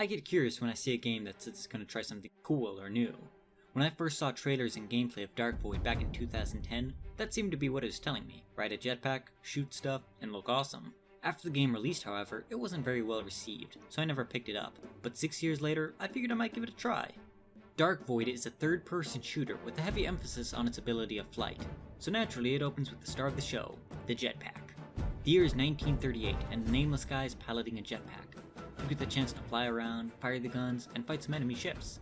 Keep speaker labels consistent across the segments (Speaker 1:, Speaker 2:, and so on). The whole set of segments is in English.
Speaker 1: I get curious when I see a game that says it's going to try something cool or new. When I first saw trailers and gameplay of Dark Void back in 2010, that seemed to be what it was telling me: ride a jetpack, shoot stuff, and look awesome. After the game released, however, it wasn't very well received, so I never picked it up, but 6 years later, I figured I might give it a try. Dark Void is a third-person shooter with a heavy emphasis on its ability of flight, so naturally it opens with the star of the show, the jetpack. The year is 1938, and the nameless guy is piloting a jetpack. You get the chance to fly around, fire the guns, and fight some enemy ships.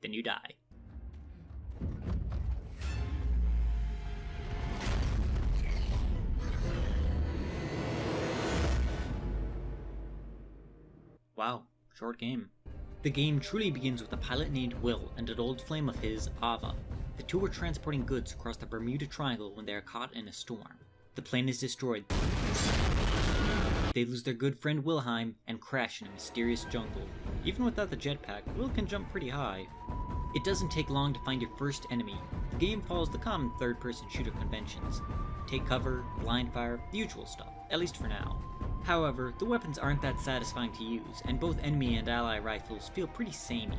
Speaker 1: Then you die. Wow, short game. The game truly begins with a pilot named Will and an old flame of his, Ava. The two are transporting goods across the Bermuda Triangle when they are caught in a storm. The plane is destroyed. They lose their good friend Wilhelm and crash in a mysterious jungle. Even without the jetpack, Will can jump pretty high. It doesn't take long to find your first enemy. The game follows the common third-person shooter conventions. Take cover, blind fire, the usual stuff, at least for now. However, the weapons aren't that satisfying to use, and both enemy and ally rifles feel pretty samey.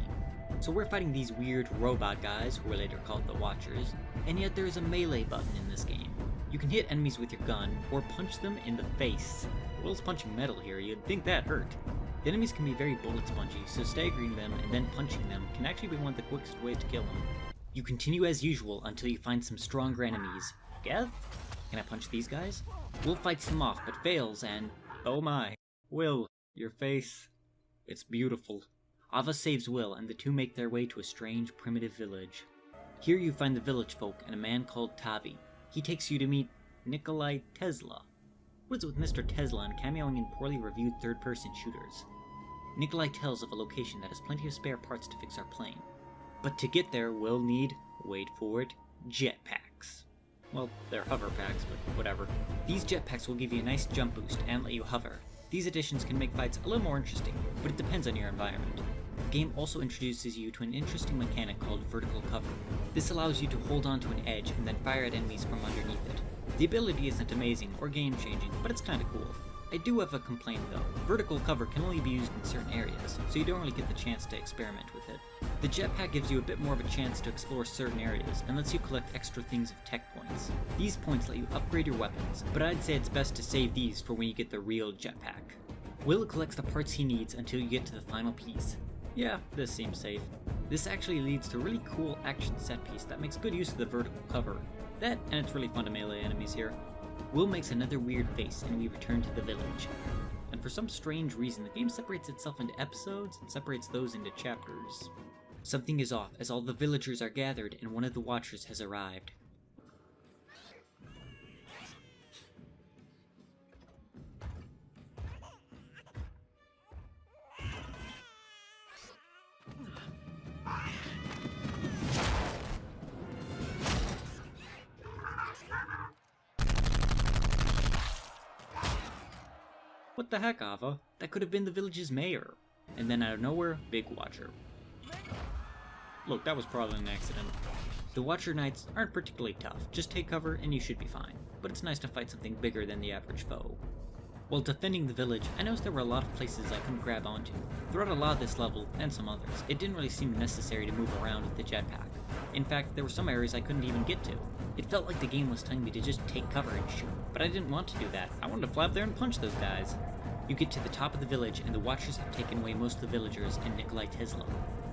Speaker 1: So we're fighting these weird robot guys, who are later called the Watchers, and yet there is a melee button in this game. You can hit enemies with your gun, or punch them in the face. Will's punching metal here, you'd think that hurt. The enemies can be very bullet spongy, so staggering them and then punching them can actually be one of the quickest ways to kill them. You continue as usual until you find some stronger enemies. Geth? Can I punch these guys? Will fights them off, but fails, and oh my. Will, your face. It's beautiful. Ava saves Will, and the two make their way to a strange, primitive village. Here you find the village folk and a man called Tavi. He takes you to meet Nikolai Tesla. What's with Mr. Tesla and cameoing in poorly reviewed third-person shooters? Nikolai tells of a location that has plenty of spare parts to fix our plane. But to get there, we'll need, wait for it, jetpacks. Well, they're hover packs, but whatever. These jetpacks will give you a nice jump boost and let you hover. These additions can make fights a little more interesting, but it depends on your environment. The game also introduces you to an interesting mechanic called vertical cover. This allows you to hold onto an edge and then fire at enemies from underneath it. The ability isn't amazing or game-changing, but it's kinda cool. I do have a complaint though. Vertical cover can only be used in certain areas, so you don't really get the chance to experiment with it. The jetpack gives you a bit more of a chance to explore certain areas and lets you collect extra things of tech points. These points let you upgrade your weapons, but I'd say it's best to save these for when you get the real jetpack. Will collects the parts he needs until you get to the final piece. Yeah, this seems safe. This actually leads to a really cool action set piece that makes good use of the vertical cover. That, and it's really fun to melee enemies here. Will makes another weird face and we return to the village. And for some strange reason, the game separates itself into episodes and separates those into chapters. Something is off as all the villagers are gathered and one of the Watchers has arrived. What the heck, Ava? That could have been the village's mayor. And then out of nowhere, big Watcher. Look, that was probably an accident. The Watcher Knights aren't particularly tough, just take cover and you should be fine. But it's nice to fight something bigger than the average foe. While defending the village, I noticed there were a lot of places I couldn't grab onto. Throughout a lot of this level, and some others, it didn't really seem necessary to move around with the jetpack. In fact, there were some areas I couldn't even get to. It felt like the game was telling me to just take cover and shoot, but I didn't want to do that. I wanted to fly up there and punch those guys. You get to the top of the village and the Watchers have taken away most of the villagers and Nikolai Tesla.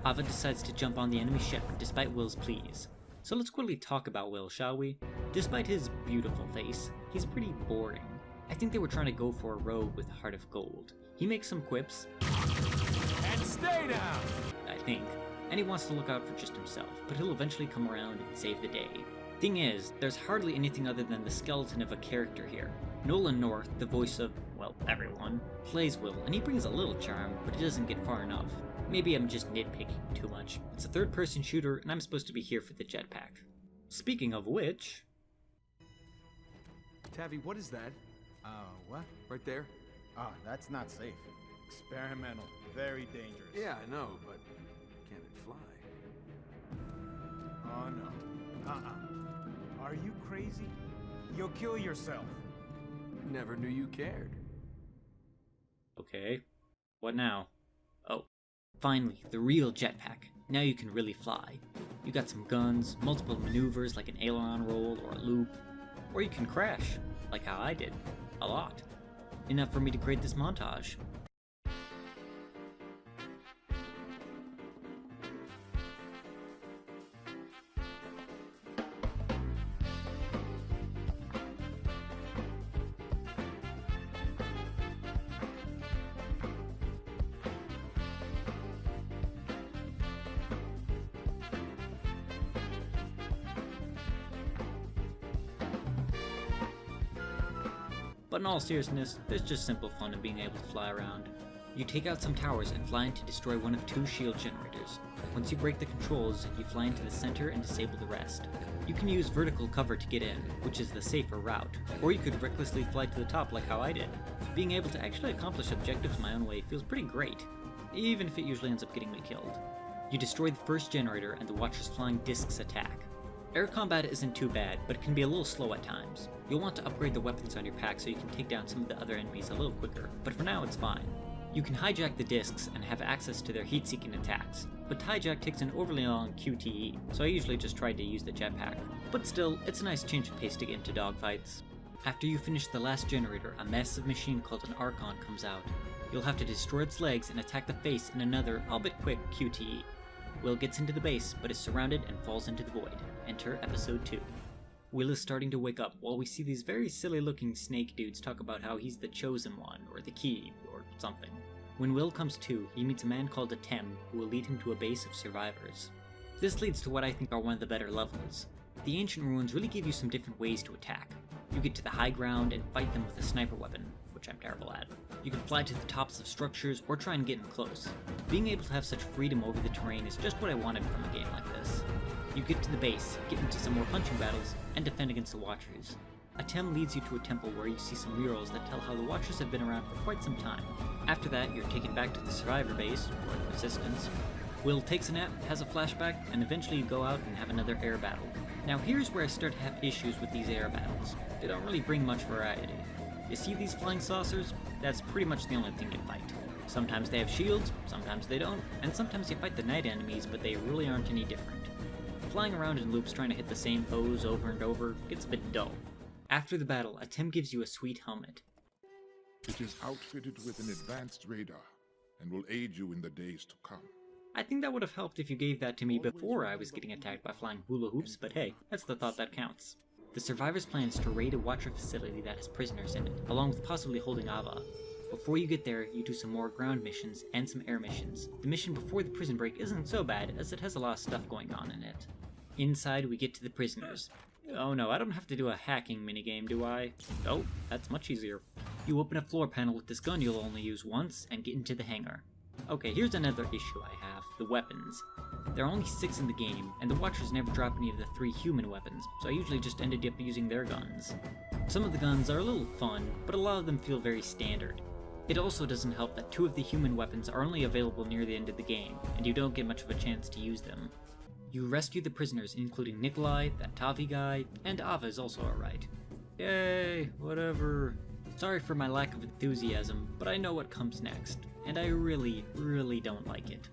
Speaker 1: Ava decides to jump on the enemy ship despite Will's pleas. So let's quickly talk about Will, shall we? Despite his beautiful face, he's pretty boring. I think they were trying to go for a rogue with a heart of gold. He makes some quips.
Speaker 2: And stay down!
Speaker 1: I think. And he wants to look out for just himself, but he'll eventually come around and save the day. Thing is, there's hardly anything other than the skeleton of a character here. Nolan North, the voice of, well, everyone, plays Will, and he brings a little charm, but it doesn't get far enough. Maybe I'm just nitpicking too much. It's a third-person shooter, and I'm supposed to be here for the jetpack. Speaking of which...
Speaker 2: Tavi, what is that?
Speaker 3: What?
Speaker 2: Right there?
Speaker 3: That's not safe. Experimental. Very dangerous.
Speaker 2: Yeah, I know, but can it fly?
Speaker 3: Oh, no. Are you crazy? You'll kill yourself.
Speaker 2: Never knew you cared.
Speaker 1: Okay. What now? Oh. Finally, the real jetpack. Now you can really fly. You got some guns, multiple maneuvers like an aileron roll or a loop, or you can crash, like how I did. A lot. Enough for me to create this montage. But in all seriousness, there's just simple fun in being able to fly around. You take out some towers and fly in to destroy one of 2 shield generators. Once you break the controls, you fly into the center and disable the rest. You can use vertical cover to get in, which is the safer route, or you could recklessly fly to the top like how I did. Being able to actually accomplish objectives my own way feels pretty great, even if it usually ends up getting me killed. You destroy the first generator and the Watcher's flying discs attack. Air combat isn't too bad, but it can be a little slow at times. You'll want to upgrade the weapons on your pack so you can take down some of the other enemies a little quicker, but for now it's fine. You can hijack the discs and have access to their heat-seeking attacks, but to hijack takes an overly long QTE, so I usually just tried to use the jetpack. But still, it's a nice change of pace to get into dogfights. After you finish the last generator, a massive machine called an Archon comes out. You'll have to destroy its legs and attack the face in another, albeit quick, QTE. Will gets into the base, but is surrounded and falls into the void. Enter Episode 2. Will is starting to wake up while we see these very silly looking snake dudes talk about how he's the chosen one, or the key, or something. When Will comes to, he meets a man called Atem, who will lead him to a base of survivors. This leads to what I think are one of the better levels. The ancient ruins really give you some different ways to attack. You get to the high ground and fight them with a sniper weapon, which I'm terrible at. You can fly to the tops of structures or try and get in close. Being able to have such freedom over the terrain is just what I wanted from a game like this. You get to the base, get into some more punching battles, and defend against the Watchers. Atem leads you to a temple where you see some murals that tell how the Watchers have been around for quite some time. After that, you're taken back to the survivor base, or the Resistance. Will takes a nap, has a flashback, and eventually you go out and have another air battle. Now here's where I start to have issues with these air battles. They don't really bring much variety. You see these flying saucers? That's pretty much the only thing you fight. Sometimes they have shields, sometimes they don't, and sometimes you fight the night enemies, but they really aren't any different. Flying around in loops trying to hit the same foes over and over gets a bit dull. After the battle, Atem gives you a sweet helmet.
Speaker 4: It is outfitted with an advanced radar and will aid you in the days to come.
Speaker 1: I think that would have helped if you gave that to me before I was getting attacked by flying hula hoops, but hey, that's the thought that counts. The survivors' plan is to raid a Watcher facility that has prisoners in it, along with possibly holding Ava. Before you get there, you do some more ground missions and some air missions. The mission before the prison break isn't so bad, as it has a lot of stuff going on in it. Inside, we get to the prisoners. Oh no, I don't have to do a hacking minigame, do I? Oh, that's much easier. You open a floor panel with this gun you'll only use once, and get into the hangar. Okay, here's another issue I have, the weapons. There are only 6 in the game, and the Watchers never drop any of the 3 human weapons, so I usually just ended up using their guns. Some of the guns are a little fun, but a lot of them feel very standard. It also doesn't help that 2 of the human weapons are only available near the end of the game, and you don't get much of a chance to use them. You rescue the prisoners, including Nikolai, that Tavi guy, and Ava is also alright. Yay, whatever. Sorry for my lack of enthusiasm, but I know what comes next, and I really, really don't like it.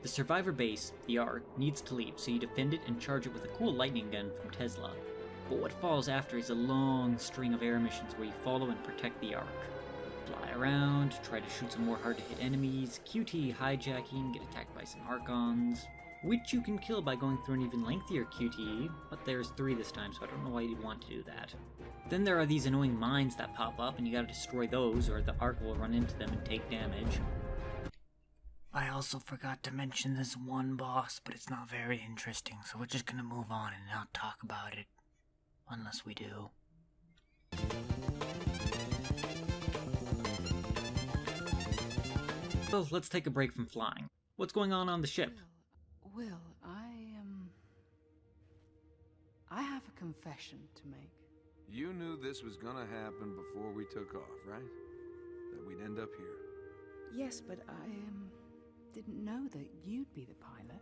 Speaker 1: The survivor base, the Ark, needs to leave, so you defend it and charge it with a cool lightning gun from Tesla. But what follows after is a long string of air missions where you follow and protect the Ark. Fly around, try to shoot some more hard-to-hit enemies, QTE hijacking, get attacked by some Archons, which you can kill by going through an even lengthier QTE, but there's 3 this time, so I don't know why you'd want to do that. Then there are these annoying mines that pop up, and you gotta destroy those, or the Ark will run into them and take damage.
Speaker 5: I also forgot to mention this one boss, but it's not very interesting, so we're just gonna move on and not talk about it. Unless we do.
Speaker 1: Well, let's take a break from flying. What's going on the ship?
Speaker 6: Will, I have a confession to make.
Speaker 2: You knew this was gonna happen before we took off, right? That we'd end up here.
Speaker 6: Yes, but I didn't know that you'd be the pilot.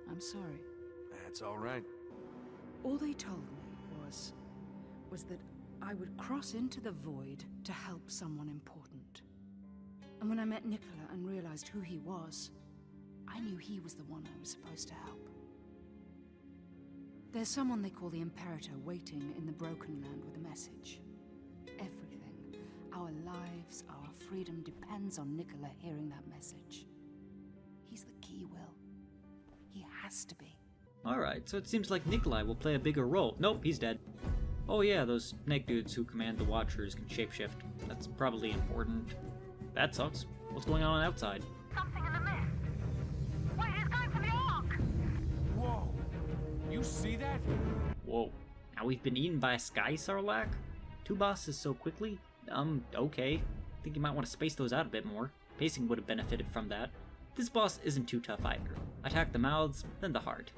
Speaker 6: I'm sorry.
Speaker 2: That's all right.
Speaker 6: All they told me was that I would cross into the void to help someone important. And when I met Nicola and realized who he was, I knew he was the one I was supposed to help. There's someone they call the Imperator waiting in the Broken Land with a message. Everything, our lives, our freedom depends on Nicola hearing that message. He's the key, Will. He has to be.
Speaker 1: Alright, so it seems like Nikolai will play a bigger role. Nope, he's dead. Oh yeah, those snake dudes who command the Watchers can shapeshift. That's probably important. That sucks. What's going on outside?
Speaker 7: Something in the mist. Wait, he's going for the Ark!
Speaker 3: Whoa! You see that?
Speaker 1: Whoa. Now we've been eaten by a sky sarlacc? 2 bosses so quickly? Okay. Think you might want to space those out a bit more. Pacing would have benefited from that. This boss isn't too tough either. Attack the mouths, then the heart.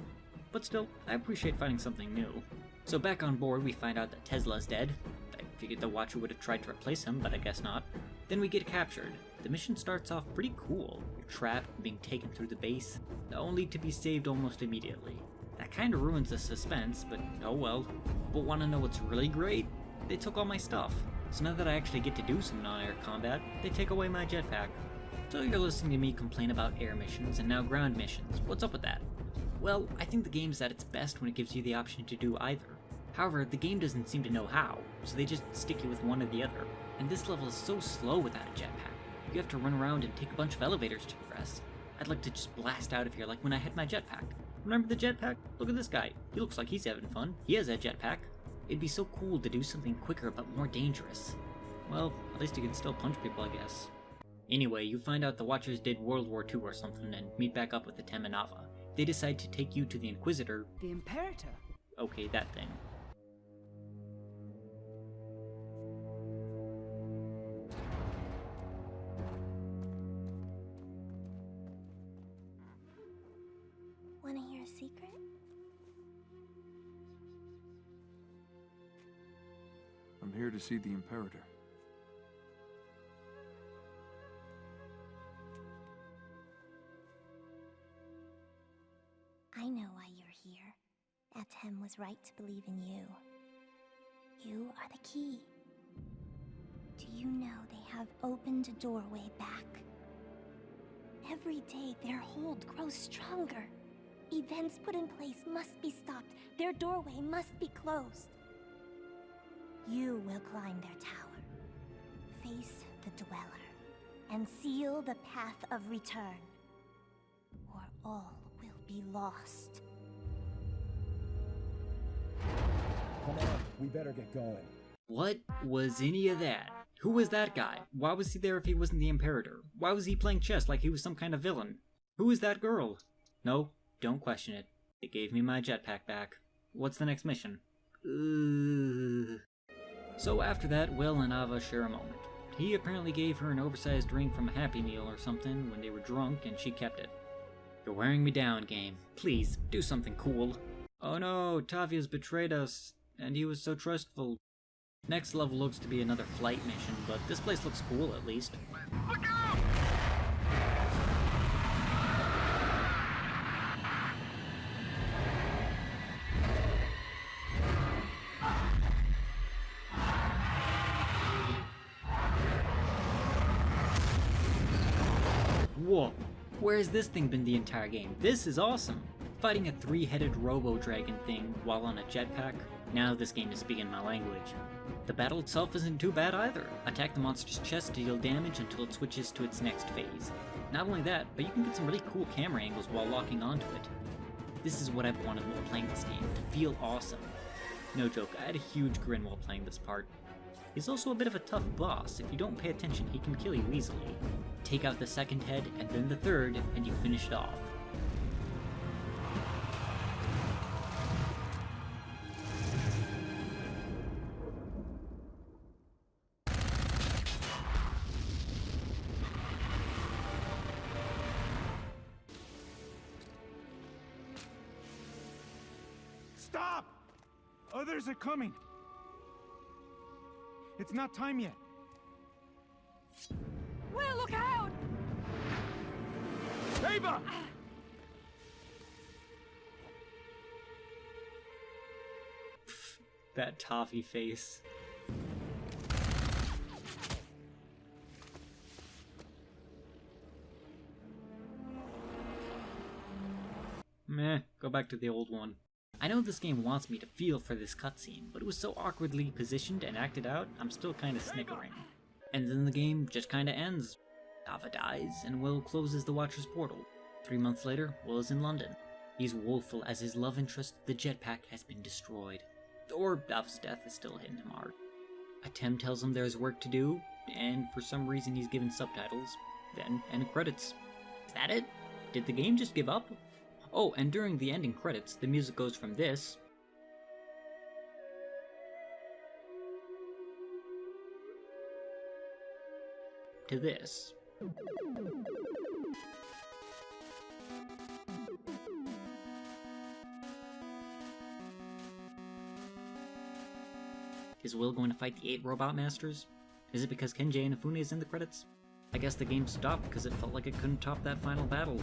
Speaker 1: But still, I appreciate finding something new. So back on board, we find out that Tesla's dead. I figured the Watcher would have tried to replace him, but I guess not. Then we get captured. The mission starts off pretty cool. You're trapped, being taken through the base, only to be saved almost immediately. That kinda ruins the suspense, but oh well. But wanna know what's really great? They took all my stuff. So now that I actually get to do some non-air combat, they take away my jetpack. So you're listening to me complain about air missions and now ground missions. What's up with that? Well, I think the game's at its best when it gives you the option to do either. However, the game doesn't seem to know how, so they just stick you with one or the other. And this level is so slow without a jetpack. You have to run around and take a bunch of elevators to progress. I'd like to just blast out of here like when I had my jetpack. Remember the jetpack? Look at this guy. He looks like he's having fun. He has a jetpack. It'd be so cool to do something quicker but more dangerous. Well, at least you can still punch people, I guess. Anyway, you find out the Watchers did World War II or something and meet back up with the Temanava. They decide to take you to the Inquisitor.
Speaker 6: The Imperator?
Speaker 1: Okay, that thing.
Speaker 7: Wanna hear a secret?
Speaker 2: I'm here to see the Imperator.
Speaker 7: I know why you're here. Atem was right to believe in you. You are the key. Do you know they have opened a doorway back? Every day their hold grows stronger. Events put in place must be stopped. Their doorway must be closed. You will climb their tower, face the Dweller, and seal the path of return, or all will be lost.
Speaker 8: Come on, we better get going.
Speaker 1: What was any of that? Who was that guy? Why was he there if he wasn't the Imperator? Why was he playing chess like he was some kind of villain? Who is that girl? No, don't question it. It gave me my jetpack back. What's the next mission? So after that, Will and Ava share a moment. He apparently gave her an oversized ring from a Happy Meal or something when they were drunk, and she kept it. You're wearing me down, game. Please, do something cool. Oh no, Tavia's betrayed us, and he was so trustful. Next level looks to be another flight mission, but this place looks cool at least.
Speaker 7: Look out!
Speaker 1: Whoa, where's this thing been the entire game? This is awesome! Fighting a 3-headed Robo Dragon thing while on a jetpack. Now this game is speaking my language. The battle itself isn't too bad either. Attack the monster's chest to deal damage until it switches to its next phase. Not only that, but you can get some really cool camera angles while locking onto it. This is what I've wanted while playing this game, to feel awesome. No joke, I had a huge grin while playing this part. He's also a bit of a tough boss. If you don't pay attention, he can kill you easily. Take out the second head, and then the third, and you finish it off.
Speaker 3: Stop! Others are coming. It's not time yet.
Speaker 6: Will, look out!
Speaker 3: Ava!
Speaker 1: That toffee face. meh, go back to the old one. I know this game wants me to feel for this cutscene, but it was so awkwardly positioned and acted out, I'm still kinda snickering. And then the game just kinda ends. Ava dies, and Will closes the Watcher's portal. 3 months later, Will is in London. He's woeful as his love interest, the Jetpack, has been destroyed. Or Ava's death is still hitting him hard. A Tem tells him there's work to do, and for some reason he's given subtitles. Then, end credits. Is that it? Did the game just give up? Oh, and during the ending credits, the music goes from this to this. Is Will going to fight the 8 Robot Masters? Is it because Kenji Inafune is in the credits? I guess the game stopped because it felt like it couldn't top that final battle.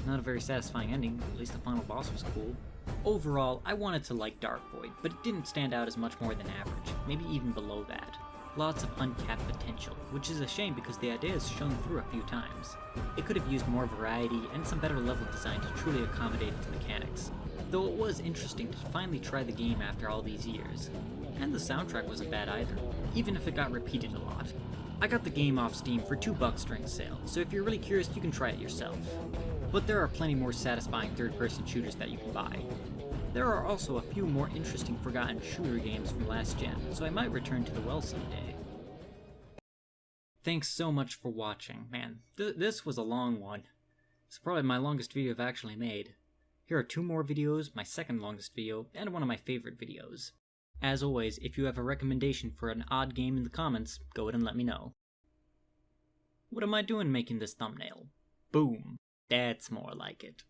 Speaker 1: Not a very satisfying ending, at least the final boss was cool. Overall, I wanted to like Dark Void, but it didn't stand out as much more than average, maybe even below that. Lots of uncapped potential, which is a shame because the idea has shown through a few times. It could have used more variety and some better level design to truly accommodate its mechanics, though it was interesting to finally try the game after all these years. And the soundtrack wasn't bad either, even if it got repeated a lot. I got the game off Steam for $2 during the sale, so if you're really curious you can try it yourself. But there are plenty more satisfying third-person shooters that you can buy. There are also a few more interesting forgotten shooter games from last gen, so I might return to the well someday. Thanks so much for watching. Man, this was a long one. It's probably my longest video I've actually made. Here are 2 more videos, my second longest video, and one of my favorite videos. As always, if you have a recommendation for an odd game in the comments, go ahead and let me know. What am I doing making this thumbnail? Boom. That's more like it.